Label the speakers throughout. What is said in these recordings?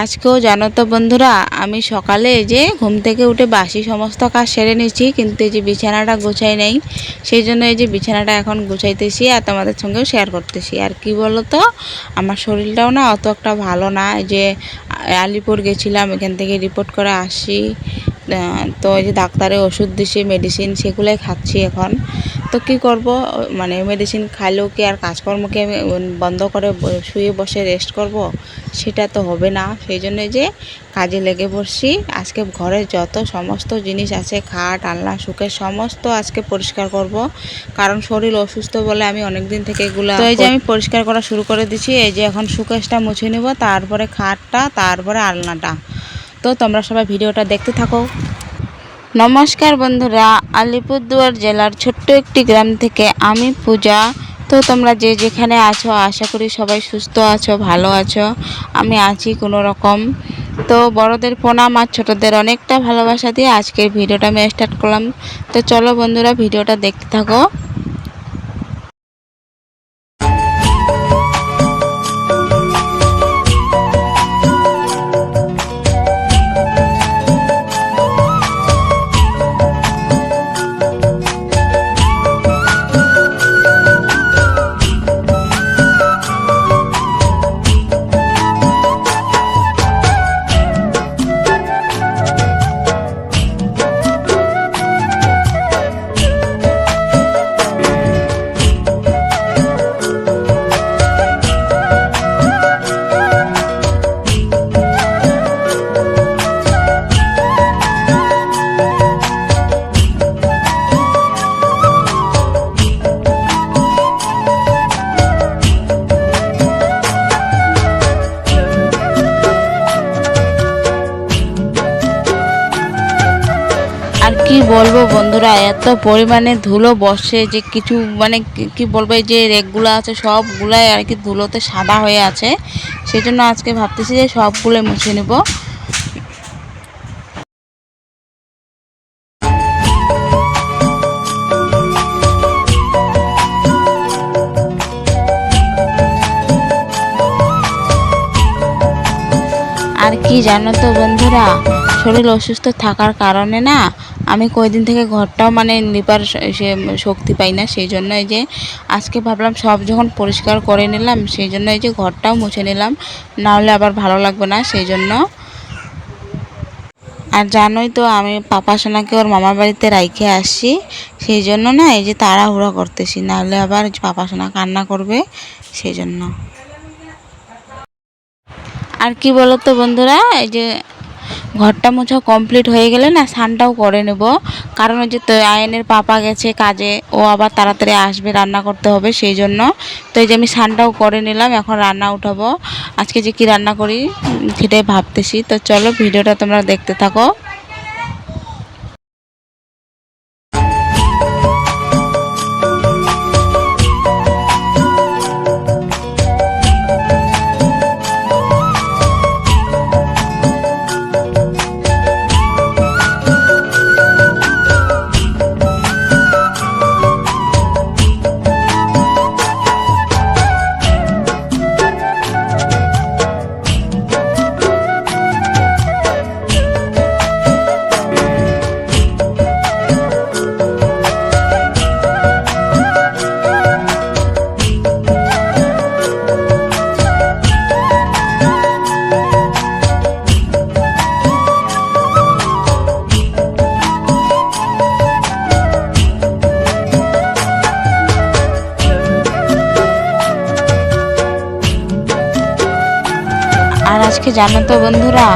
Speaker 1: আজকেও জানো তো বন্ধুরা, আমি সকালে যে ঘুম থেকে উঠে বাসি সমস্ত কাজ সেরে নিয়েছি, কিন্তু এই যে বিছানাটা গোছাই নেই। সেই জন্য এই যে বিছানাটা এখন গুছাইতেছি আর তোমাদের সঙ্গেও শেয়ার করতেছি। আর কি বলো তো, আমার শরীরটাও না অত একটা ভালো না। এই যে আলিপুর গেছিলাম, এখান থেকে রিপোর্ট করে আসি। তো এই যে ডাক্তারে ওষুধ দিছে, মেডিসিন, সেগুলোই খাচ্ছি এখন। তো কি করব, মানে মেডিসিন খাইলেও কি আর কাজকর্মকে আমি বন্ধ করে শুয়ে বসে রেস্ট করব? সেটা তো হবে না। সেই জন্য যে কাজে লেগে পড়ছি। আজকে ঘরে যত সমস্ত জিনিস আছে, খাট আলনা শোকেস সমস্ত আজকে পরিষ্কার করব, কারণ শরীর অসুস্থ বলে আমি অনেক দিন থেকে এগুলো। তো এই যে আমি পরিষ্কার করা শুরু করে দিছি। এই যে এখন শোকেসটা মুছে নেব, তারপরে খাটটা, তারপরে আলনাটা। তো তোমরা সবাই ভিডিওটা দেখতে থাকো। নমস্কার বন্ধুরা, আলিপুরদুয়ার জেলার ছোট্ট একটি গ্রাম থেকে আমি পূজা। তো তোমরা যে যেখানে আছো, আশা করি সবাই সুস্থ আছো, ভালো আছো। আমি আছি কোনো রকম। তো বড়দের প্রণাম আর ছোটদের অনেকটা ভালোবাসা দিয়ে আজকের ভিডিওটা আমি স্টার্ট করলাম। তো চলো বন্ধুরা, ভিডিওটা দেখতে থাকো। আর কি বলবো বন্ধুরা, এত পরিমাণে ধুলো বসে যে কিছু মানে কি বলবো, এই যে রেকগুলো আছে সবগুলাই আর কি ধুলোতে সাদা হয়ে আছে। সেই জন্য আজকে ভাবতেছি যে সবগুলো মুছে নেব। আর কি জানো তো বন্ধুরা, শরীর অসুস্থ থাকার কারণে না আমি কয়েকদিন থেকে ঘরটাও মানে লিপার সে শক্তি পাই না। সেই জন্য এই যে আজকে ভাবলাম সব যখন পরিষ্কার করে নিলাম, সেই জন্য এই যে ঘরটাও মুছে নিলাম, না হলে আবার ভালো লাগবে না। সেই জন্য আর জানোই তো আমি পাপা সোনাকে ওর মামার বাড়িতে রাইখে আসছি। সেই জন্য না এই যে তাড়াহুড়া করতেছি, না হলে আবার পাপা সোনা কান্না করবে। সেই জন্য আর কি বলো তো বন্ধুরা, এই যে ঘরটা মোছা কমপ্লিট হয়ে গেলে না স্নানটাও করে নেব, কারণ ওই যে তো আয়নের পাপা গেছে কাজে, ও আবার তাড়াতাড়ি আসবে, রান্না করতে হবে। সেই জন্য তো এই যে আমি স্নানটাও করে নিলাম, এখন রান্না উঠাবো। আজকে যে কি রান্না করি সেটাই ভাবতেছি। তো চলো ভিডিওটা তোমরা দেখতে থাকো। আর আজকে জানো তো বন্ধুরা,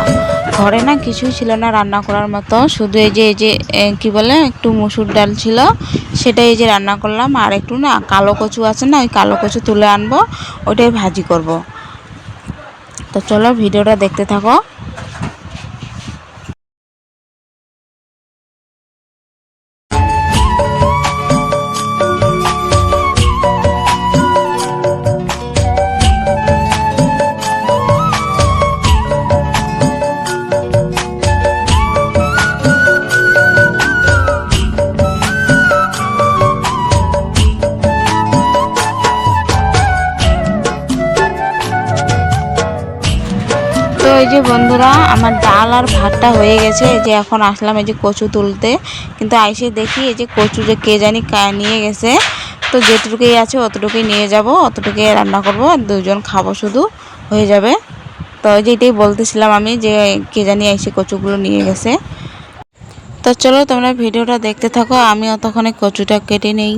Speaker 1: ঘরে না কিছুই ছিল না রান্না করার মতো, শুধু এই যে কি বলে একটু মসুর ডাল ছিল, সেটাই এই যে রান্না করলাম। আর একটু না কালো কচু আছে না, ওই কালো কচু তুলে আনবো, ওইটাই ভাজি করব। তো চলো ভিডিওটা দেখতে থাকো। তো এই যে বন্ধুরা আমার ডাল আর ভাতটা হয়ে গেছে। এই যে এখন আসলাম এই যে কচু তুলতে, কিন্তু আইসে দেখি এই যে কচু যে কে জানি নিয়ে গেছে। তো যেটুকুই আছে অতটুকুই নিয়ে যাব, অতটুকুই রান্না করব, দুজন খাবো শুধু, হয়ে যাবে। তো যেটাই বলতেছিলাম আমি যে কে জানি আইসে কচুগুলো নিয়ে গেছে। তো চলো তোমরা ভিডিওটা দেখতে থাকো, আমি অতক্ষণে কচুটা কেটে নেই।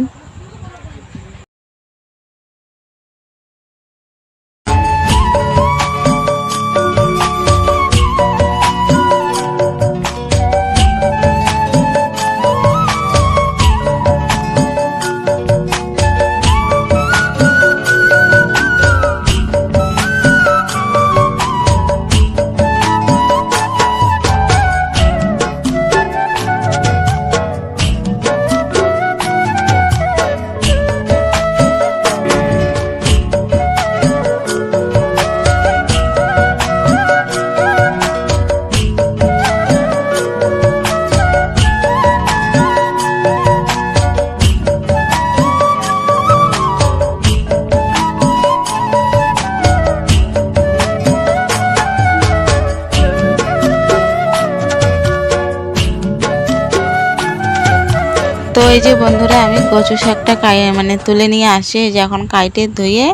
Speaker 1: তো এই যে বন্ধুরা আমি কচু শাকটা মানে তুলে নিয়ে আসি, যে এখন কাইটে ধুয়ে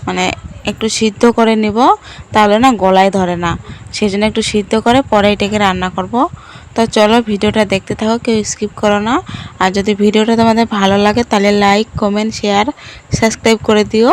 Speaker 1: মানে একটু সিদ্ধ করে নেব, তাহলে না গলায় ধরে না, সেই জন্য একটু সিদ্ধ করে পরে এটাকে রান্না করব। তো চলো ভিডিওটা দেখতে থাকো, কেউ স্কিপ করো না। আর যদি ভিডিওটা তোমাদের ভালো লাগে তাহলে লাইক, কমেন্ট, শেয়ার, সাবস্ক্রাইব করে দিও।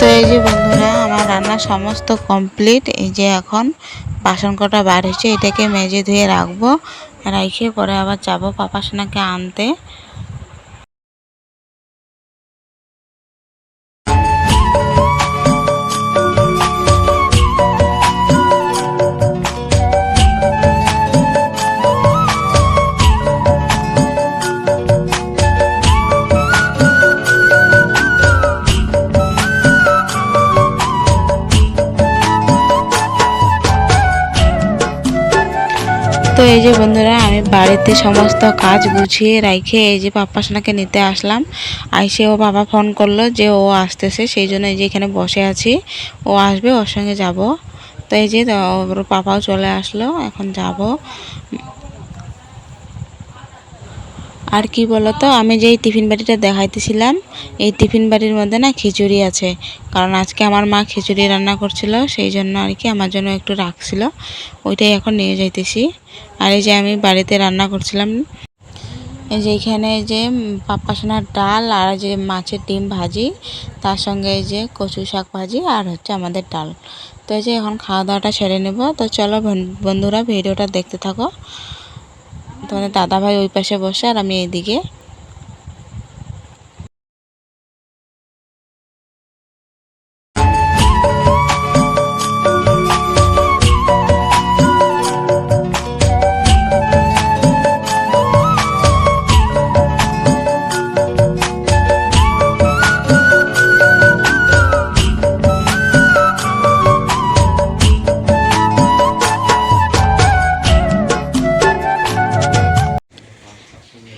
Speaker 1: তো এই যে বন্ধুরা আমার রান্না সমস্ত কমপ্লিট। এই যে এখন বাসন কটা বার হয়েছে, এটাকে মেজে ধুয়ে রাখবো, রাইখে পরে আবার যাবো পাপাসোনাকে আনতে। তো এই যে বন্ধুরা আমি বাড়িতে সমস্ত কাজ গুছিয়ে রাইখে এই যে পাপাসোনাকে নিতে আসলাম। আইসে ও বাবা ফোন করলো যে ও আসতেছে, সেই জন্য এই যে এখানে বসে আছি, ও আসবে, ওর সঙ্গে যাব। তো এই যে ওর পাপাও চলে আসলো, এখন যাব। আর কি বলতো, আমি যে এই টিফিন বাটিটা দেখাইতেছিলাম, এই টিফিন বাটির মধ্যে না খিচুড়ি আছে, কারণ আজকে আমার মা খিচুড়ি রান্না করছিল, সেই জন্য আর কি আমার জন্য একটু রাখছিল, ওইটাই এখন নিয়ে যাইতেছি। আর এই যে আমি বাড়িতে রান্না করছিলাম, এই যে এখানে যে পাপাসোনার ডাল আর যে মাছের ডিম ভাজি, তার সঙ্গে এই যে কচু শাক ভাজি, আর হচ্ছে আমাদের ডাল। তো এই যে এখন খাওয়া দাওয়াটা সেরে নেব। তো চলো বন্ধুরা ভিডিওটা দেখতে থাকো। তোমাদের দাদাভাই ওই পাশে বসে আর আমি এইদিকে।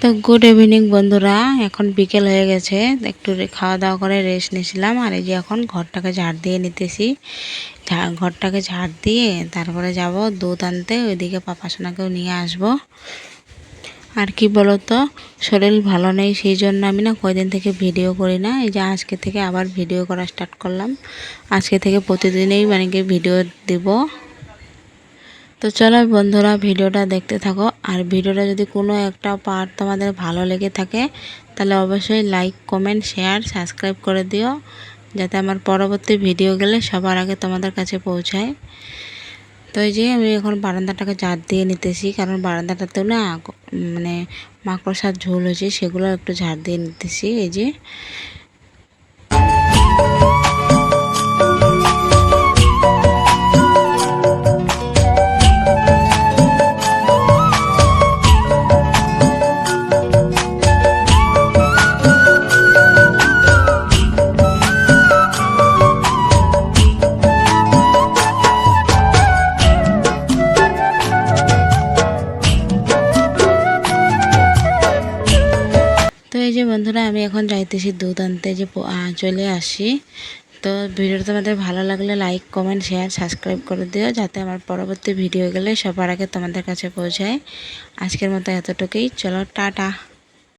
Speaker 1: তো গুড ইভিনিং বন্ধুরা, এখন বিকেল হয়ে গেছে, একটু খাওয়া দাওয়া করে রেস্ট নিয়েছিলাম। আর এই যে এখন ঘরটাকে ঝাড় দিয়ে নিতেছি, ঘরটাকে ঝাড় দিয়ে তারপরে যাব দুধ আনতে, ওইদিকে পাপাসোনাকেও নিয়ে আসব। আর কি বলতো, শরীর ভালো নেই, সেই জন্য আমি না কয়দিন থেকে ভিডিও করি না। এই যে আজকে থেকে আবার ভিডিও করা স্টার্ট করলাম, আজকে থেকে প্রতিদিনই মানে কি ভিডিও দেব। তো চলো বন্ধুরা ভিডিওটা দেখতে থাকো। আর ভিডিওটা যদি কোনো একটা পার্ট তোমাদের ভালো লেগে থাকে তাহলে অবশ্যই লাইক কমেন্ট শেয়ার সাবস্ক্রাইব করে দিও, যাতে আমার পরবর্তী ভিডিও গেলে সবার আগে তোমাদের কাছে পৌঁছায়। তো এই যে আমি এখন বারান্দাটাকে ঝাড় দিয়ে নিতেছি, কারণ বারান্দাটাতেও না মানে মাকড়সার ঝোল হয়েছে, সেগুলো একটু ঝাড় দিয়ে নিতেছি। এই যে তো এই যে বন্ধুরা আমি এখন যাইতেছি দুধ আনতে, যে চলে আসি। তো ভিডিওটা তোমাদের ভালো লাগলে লাইক কমেন্ট শেয়ার সাবস্ক্রাইব করে দিও, যাতে আমার পরবর্তী ভিডিও গেলে সবার আগে তোমাদের কাছে পৌঁছায়। আজকের মতো এতটুকুই, চলো টাটা।